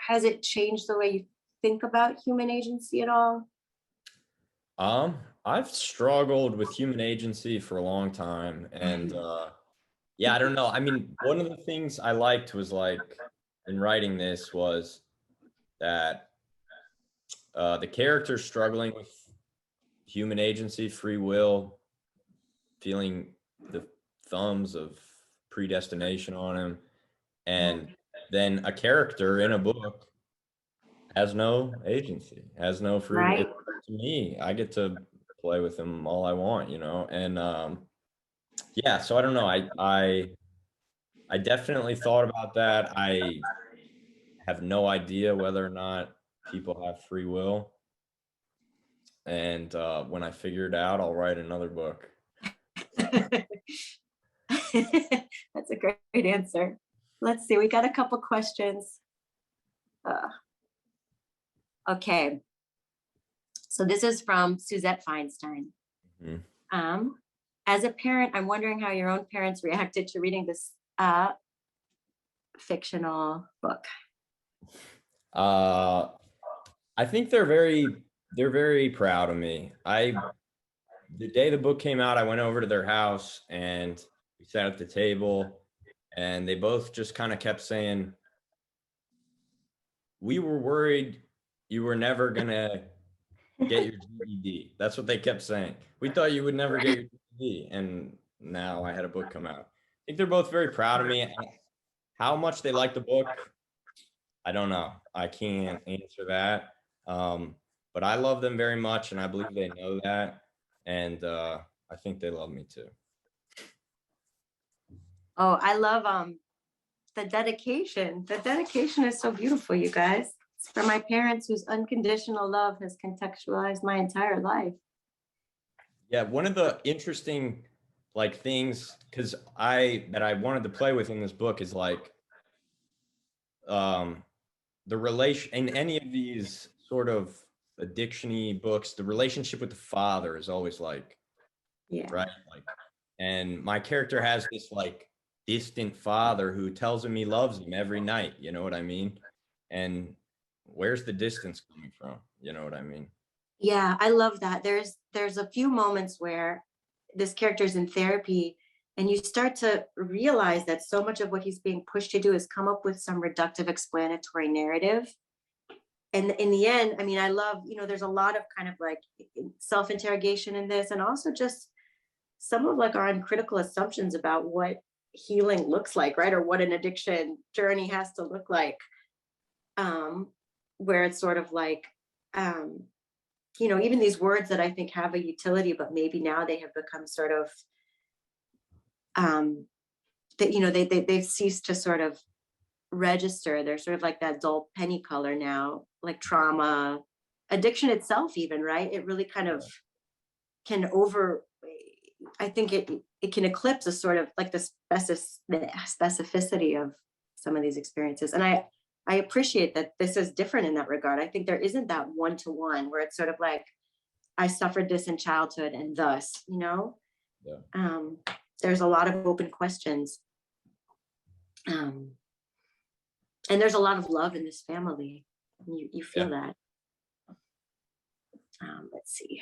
Has it changed the way you think about human agency at all? I've struggled with human agency for a long time, and yeah, I don't know. I mean, one of the things I liked was in writing this was that the character struggling with human agency, free will, feeling the thumbs of predestination on him, and then a character in a book has no agency, has no free will. It's up to me. I get to play with him all I want, and yeah, so I don't know. I definitely thought about that. I have no idea whether or not people have free will. And when I figure it out, I'll write another book. That's a great answer. Let's see. We got a couple questions. Okay. So this is from Suzette Feinstein. Mm-hmm. As a parent, I'm wondering how your own parents reacted to reading this fictional book. I think they're very proud of me. The day the book came out, I went over to their house and we sat at the table, and they both just kind of kept saying, "We were worried you were never gonna get your GED." That's what they kept saying. "We thought you would never get your GED," and now I had a book come out. I think they're both very proud of me. How much they like the book, I don't know. I can't answer that. But I love them very much, and I believe they know that. And I think they love me too. Oh, I love the dedication. The dedication is so beautiful, you guys. It's for my parents, whose unconditional love has contextualized my entire life. Yeah, one of the interesting things that I wanted to play with in this book is the relation in any of these sort of addiction-y books, the relationship with the father is always right. And my character has this distant father who tells him he loves him every night. You know what I mean? And where's the distance coming from? You know what I mean? Yeah, I love that. There's a few moments where this character's in therapy, and you start to realize that so much of what he's being pushed to do is come up with some reductive explanatory narrative. And in the end, I mean, I love, there's a lot of kind of self-interrogation in this, and also just some of our uncritical assumptions about what healing looks like, right? Or what an addiction journey has to look like. Where it's sort of even these words that I think have a utility, but maybe now they have become sort of, that they've ceased to sort of register. They're sort of that dull penny color now, like trauma, addiction itself even, right? It really kind of can I think it can eclipse a sort of like the specificity of some of these experiences. And I appreciate that this is different in that regard. I think there isn't that one-to-one where it's sort of like, I suffered this in childhood and thus, you know? Yeah. There's a lot of open questions. And there's a lot of love in this family. You feel that. Let's see.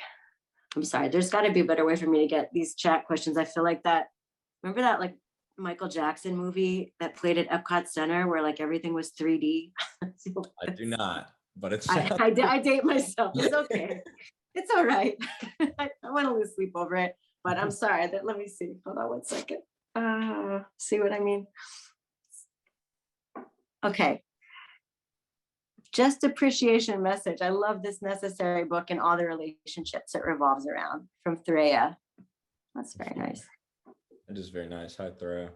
I'm sorry, there's got to be a better way for me to get these chat questions. I feel like that, remember that like Michael Jackson movie that played at Epcot Center where like everything was 3D? I do not, but it's I date myself. It's okay. It's all right. I want to lose sleep over it, but I'm sorry. Let me see. Hold on one second. See what I mean? Okay. Just appreciation message. I love this necessary book and all the relationships it revolves around, from Threya. That's very nice. It is very nice. Hi, Threya.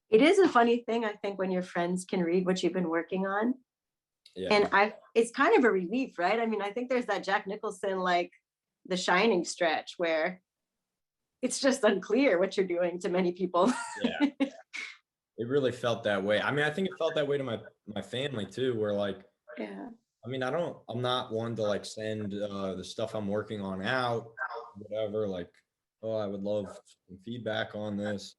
It is a funny thing, I think, when your friends can read what you've been working on. Yeah. And it's kind of a relief, right? I mean, I think there's that Jack Nicholson, like The Shining stretch where it's just unclear what you're doing to many people. Yeah. It really felt that way. I mean, I think it felt that way to my family too, where like, Yeah. I mean, I'm not one to like send the stuff I'm working on out, whatever, like, oh, I would love some feedback on this.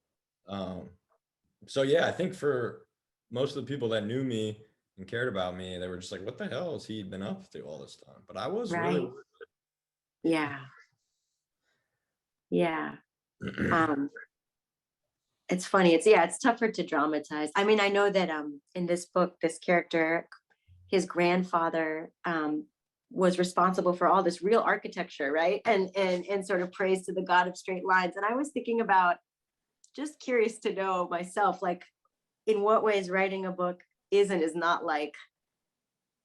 So yeah, I think for most of the people that knew me and cared about me, they were just like, what the hell has he been up to all this time? But I was Right. really. Yeah. Yeah. It's funny. It's tougher to dramatize. I mean, I know that in this book, this character, his grandfather was responsible for all this real architecture, right? And sort of praise to the god of straight lines. And I was thinking about, just curious to know myself, like in what ways writing a book is not like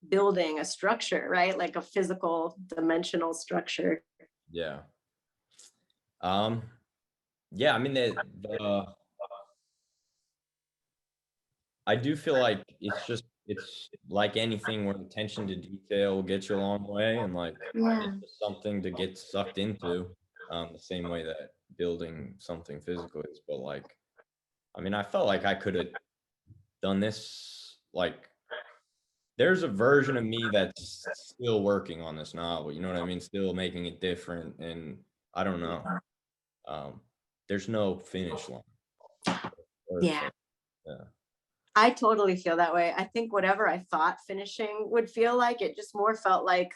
building a structure, right? Like a physical dimensional structure. Yeah. Yeah, I mean, I do feel like it's like anything where attention to detail will get you a long way, and like Yeah. it's just something to get sucked into, the same way that building something physical is. But like, I mean, I felt like I could have done this. Like, there's a version of me that's still working on this novel. You know what I mean? Still making it different, and I don't know. There's no finish line. Yeah. Yeah. I totally feel that way. I think whatever I thought finishing would feel like, it just more felt like,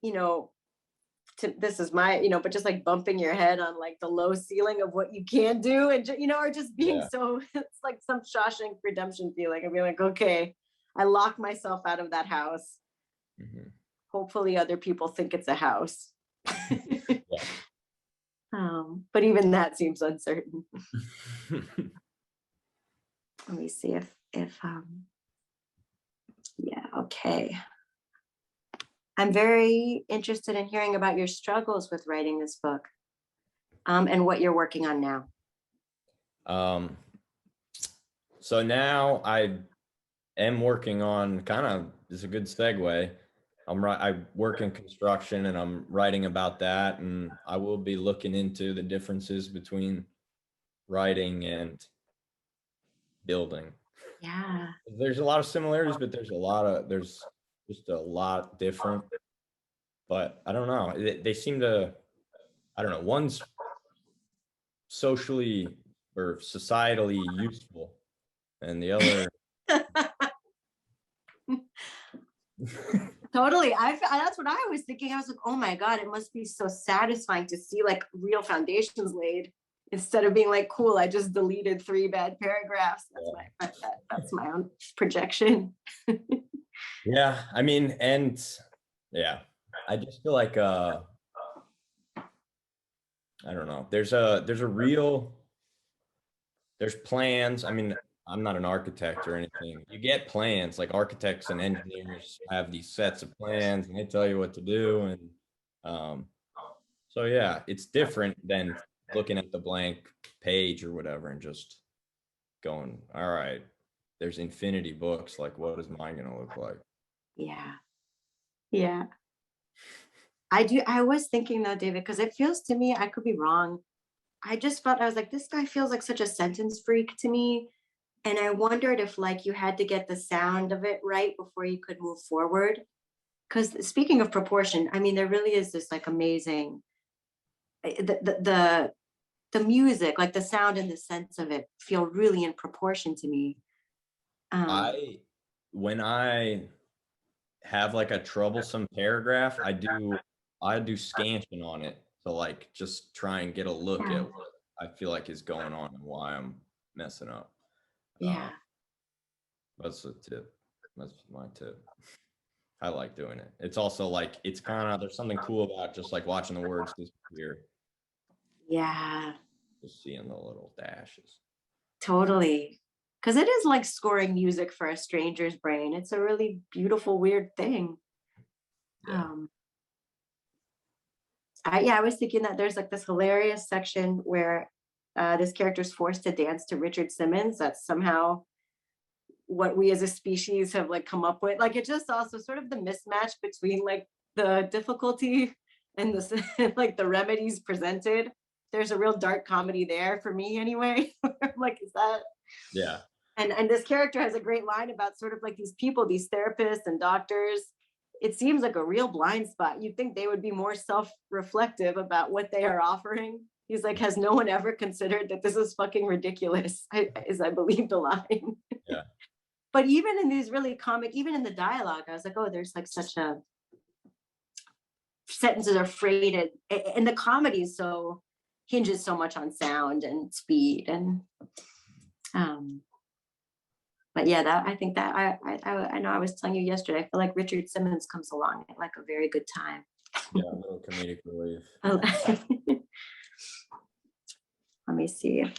you know, this is my, but just like bumping your head on like the low ceiling of what you can do, and or just being so, it's like some Shawshank Redemption feeling. I'd be like, okay, I locked myself out of that house. Mm-hmm. Hopefully other people think it's a house. Yeah. But even that seems uncertain. Let me see if yeah, okay. I'm very interested in hearing about your struggles with writing this book, and what you're working on now. So now I am working on it's a good segue. I work in construction and I'm writing about that, and I will be looking into the differences between writing and building. Yeah. There's a lot of similarities, but there's just a lot different. But I don't know. They seem to, I don't know. One's socially or societally useful, and the other. Totally. That's what I was thinking. I was like, oh my God, it must be so satisfying to see like real foundations laid, instead of being like, cool, I just deleted 3 bad paragraphs. That's my own projection. Yeah, I mean, and yeah, I just feel like I don't know. There's plans. I mean, I'm not an architect or anything. You get plans, like architects and engineers have these sets of plans and they tell you what to do. And so yeah, it's different than looking at the blank page or whatever and just going, all right, there's infinity books. Like, what is mine gonna look like? Yeah. Yeah. I was thinking though, David, because it feels to me, I could be wrong. I just felt, I was like, this guy feels like such a sentence freak to me. And I wondered if like you had to get the sound of it right before you could move forward. Because speaking of proportion, I mean, there really is this like amazing, the music, like the sound and the sense of it feel really in proportion to me. When I have like a troublesome paragraph, I do scansion on it to like just try and get a look at what I feel like is going on and why I'm messing up. Yeah. That's a tip. That's my tip. I like doing it. It's also like, it's kind of, there's something cool about just like watching the words disappear. Yeah. Just seeing the little dashes. Totally. Because it is like scoring music for a stranger's brain. It's a really beautiful, weird thing. Yeah. I was thinking that there's like this hilarious section where this character's forced to dance to Richard Simmons. That's somehow what we as a species have like come up with. Like it just also sort of the mismatch between like the difficulty and the like the remedies presented. There's a real dark comedy there for me anyway. Like, is that? Yeah. And this character has a great line about sort of like these people, these therapists and doctors. It seems like a real blind spot. You'd think they would be more self-reflective about what they are offering. He's like, has no one ever considered that this is fucking ridiculous? I believe the line. Yeah. But even in these really comic, even in the dialogue, I was like, oh, there's like such a, sentences are freighted. And the comedy is so, hinges so much on sound and speed. And but yeah, that I think that I know I was telling you yesterday, I feel like Richard Simmons comes along at like a very good time. Yeah, a little comedic relief. Let me see if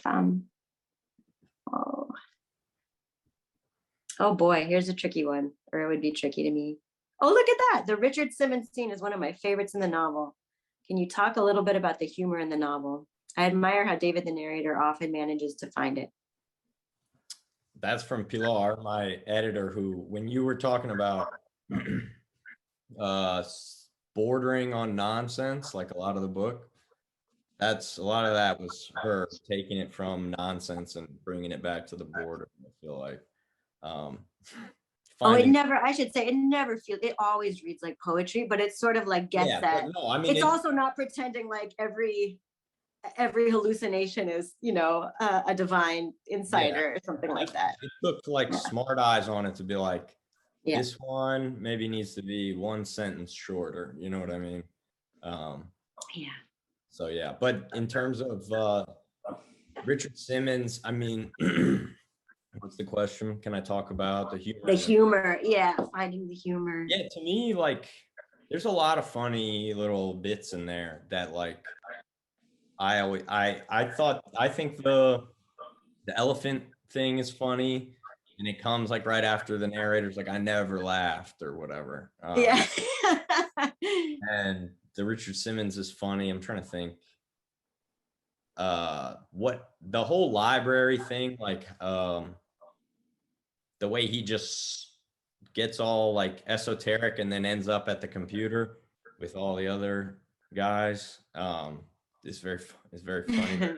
oh boy, here's a tricky one, or it would be tricky to me. Oh, look at that. The Richard Simmons scene is one of my favorites in the novel. Can you talk a little bit about the humor in the novel? I admire how David, the narrator, often manages to find it. That's from Pilar, my editor, who, when you were talking about bordering on nonsense, like a lot of the book, a lot of that was her taking it from nonsense and bringing it back to the border. I feel like. I should say, it never feels, it always reads like poetry, but it sort of like gets that. No, I mean, it's also not pretending like every hallucination is, you know, a divine insider or something like that. It took like smart eyes on it to be like, this one maybe needs to be one sentence shorter. You know what I mean? So yeah, but in terms of Richard Simmons, I mean, what's the question? Can I talk about the humor? The humor, yeah, finding the humor. Yeah, to me, like, there's a lot of funny little bits in there that, like, I think the elephant thing is funny, and it comes like right after the narrator's like, I never laughed or whatever. Yeah. And the Richard Simmons is funny. I'm trying to think. What the whole library thing, like, the way he just gets all like esoteric and then ends up at the computer with all the other guys. It's very funny.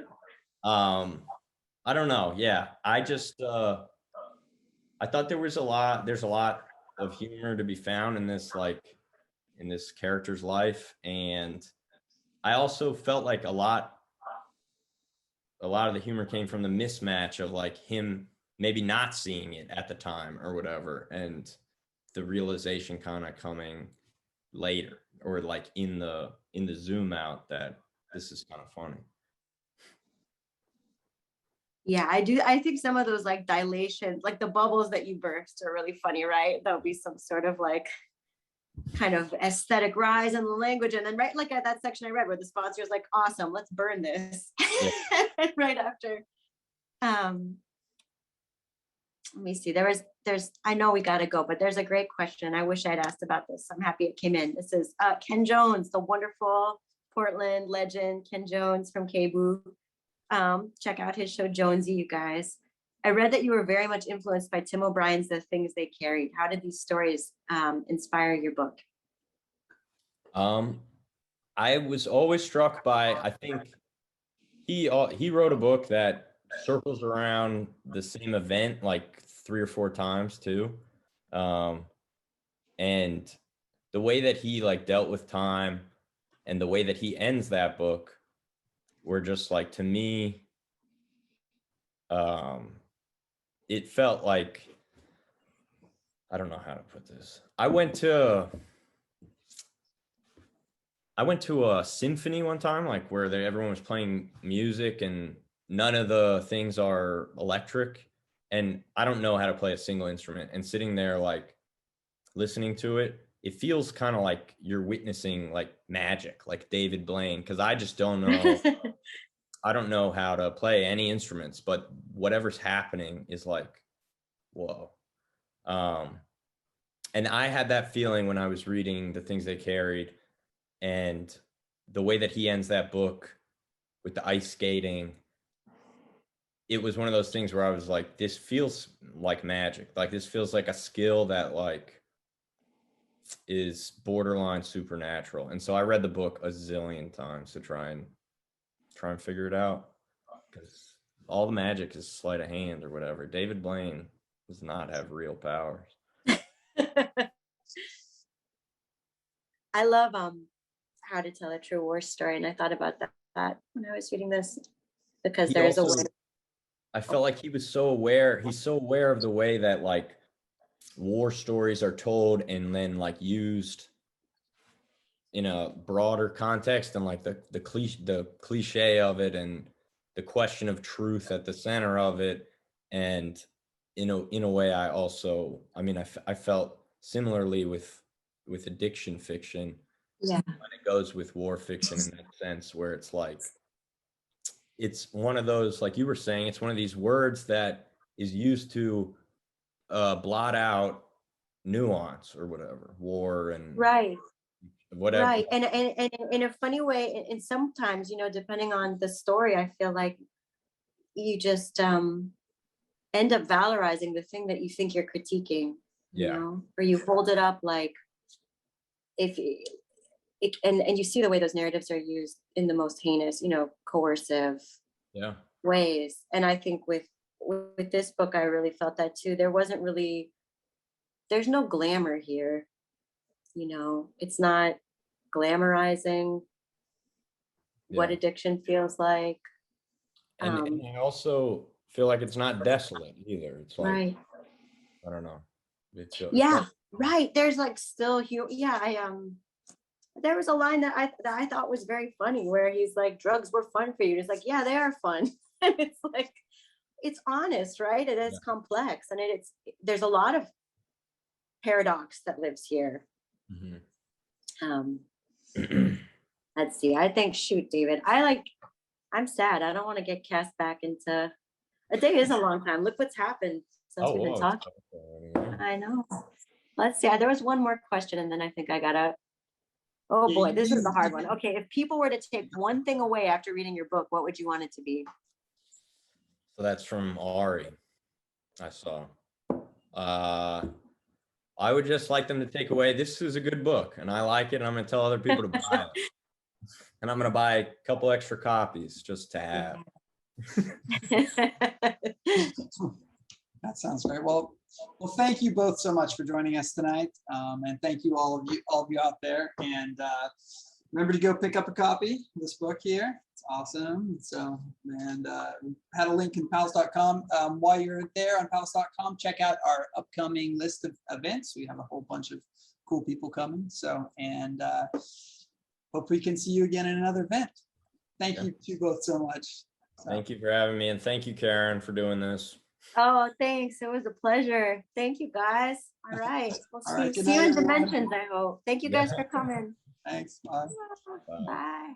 I don't know. Yeah, I just I thought there's a lot of humor to be found in this, like, in this character's life, and I also felt like a lot of the humor came from the mismatch of like him maybe not seeing it at the time or whatever, and the realization kind of coming later, or like in the zoom out, that this is kind of funny. Yeah, I do. I think some of those like dilations, like the bubbles that you burst, are really funny, right? There'll be some sort of like kind of aesthetic rise in the language, and then right like at that section I read where the sponsor is like, awesome, let's burn this. Yeah. Right after. Let me see. There's I know we got to go, but there's a great question. I wish I'd asked about this. I'm happy it came in. This is Ken Jones, the wonderful Portland legend, Ken Jones from KBOO. Check out his show Jonesy, you guys. I read that you were very much influenced by Tim O'Brien's The Things They Carried. How did these stories inspire your book? I was always struck by, I think he wrote a book that circles around the same event like 3 or 4 times too. And the way that he like dealt with time and the way that he ends that book were just like, to me, it felt like, I don't know how to put this. I went to a symphony one time, like where everyone was playing music and none of the things are electric. And I don't know how to play a single instrument, and sitting there like listening to it, it feels kind of like you're witnessing like magic, like David Blaine, because I just don't know. I don't know how to play any instruments, but whatever's happening is like, whoa. And I had that feeling when I was reading The Things They Carried, and the way that he ends that book with the ice skating, it was one of those things where I was like, this feels like magic. Like this feels like a skill that like is borderline supernatural. And so I read the book a zillion times to try and figure it out, because all the magic is sleight of hand or whatever. David Blaine does not have real powers. I love How to Tell a True War Story, and I thought about that when I was reading this, because there's a way. I felt like he was so aware. He's so aware of the way that like war stories are told and then like used in a broader context, and like the cliche of it and the question of truth at the center of it. And in a way, I felt similarly with addiction fiction. Yeah. When it goes with war fiction in that sense, where it's like, it's one of those, like you were saying, it's one of these words that is used to blot out nuance or whatever, war and Right. whatever. Right. And in a funny way, and sometimes, depending on the story, I feel like you just end up valorizing the thing that you think you're critiquing, or you hold it up like, and you see the way those narratives are used in the most heinous, coercive ways. And I think with this book, I really felt that too. There's no glamour here. It's not glamorizing what addiction feels like. And I also feel like it's not desolate either. It's like, right. I don't know. Right. There's like still there was a line that I thought was very funny, where he's like, drugs were fun for you. It's like, yeah, they are fun. And it's like, it's honest, right? It is complex, and there's a lot of paradox that lives here. Mm-hmm. Let's see. I think, shoot, David, I'm sad. I don't want to get cast back into, a day is a long time. Look what's happened since we've been talking. I know. Let's see. There was one more question, and then I think I gotta. Oh boy, this is a hard one. Okay, if people were to take one thing away after reading your book, what would you want it to be? So that's from Ari. I saw. I would just like them to take away, this is a good book and I like it, and I'm going to tell other people to buy it. And I'm going to buy a couple extra copies just to have. That sounds great. Well, thank you both so much for joining us tonight. And thank you all of you out there. And remember to go pick up a copy of this book here. It's awesome. So, and we had a link in pals.com. While you're there on pals.com, check out our upcoming list of events. We have a whole bunch of cool people coming. So, and hope we can see you again in another event. Thank you to both so much. So. Thank you for having me. And thank you, Karen, for doing this. Oh, thanks. It was a pleasure. Thank you, guys. All right. We'll see you in Dimensions, I hope. Thank you guys for coming. Thanks. Bye. Bye.